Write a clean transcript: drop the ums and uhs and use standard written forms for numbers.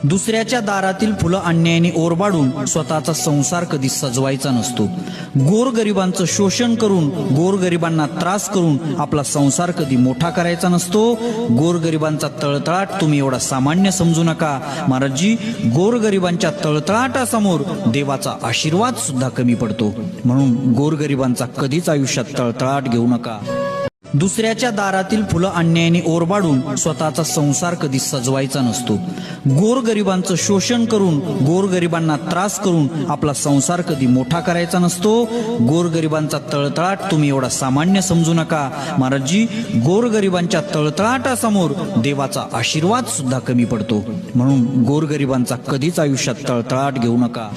दुसऱ्याच्या दारातील फुलं अन्यायाने ओरबाडून स्वतःचा संसार कधी सजवायचा नसतो। गोरगरिबांचं शोषण करून गोरगरिबांना त्रास करून आपला संसार कधी मोठा करायचा नसतो। गोरगरिबांचा तळतळाट तुम्ही एवढा सामान्य समजू नका महाराजजी। गोरगरिबांच्या तळतळाटासमोर देवाचा आशीर्वाद सुद्धा कमी पडतो। म्हणून गोरगरिबांचा कधीच आयुष्यात तळतळाट घेऊ नका। दुसऱ्याच्या दारातील फुलं अन्यायाने ओरबाडून स्वतःचा संसार कधी सजवायचा नसतो। गोरगरिबांचं शोषण करून गोरगरिबांना त्रास करून आपला संसार कधी मोठा करायचा नसतो। गोरगरिबांचा तळतळाट तुम्ही एवढा सामान्य समजू नका महाराजजी। गोरगरिबांच्या तळतळाटासमोर देवाचा आशीर्वाद सुद्धा कमी पडतो। म्हणून गोरगरिबांचा कधीच आयुष्यात तळतळाट घेऊ नका।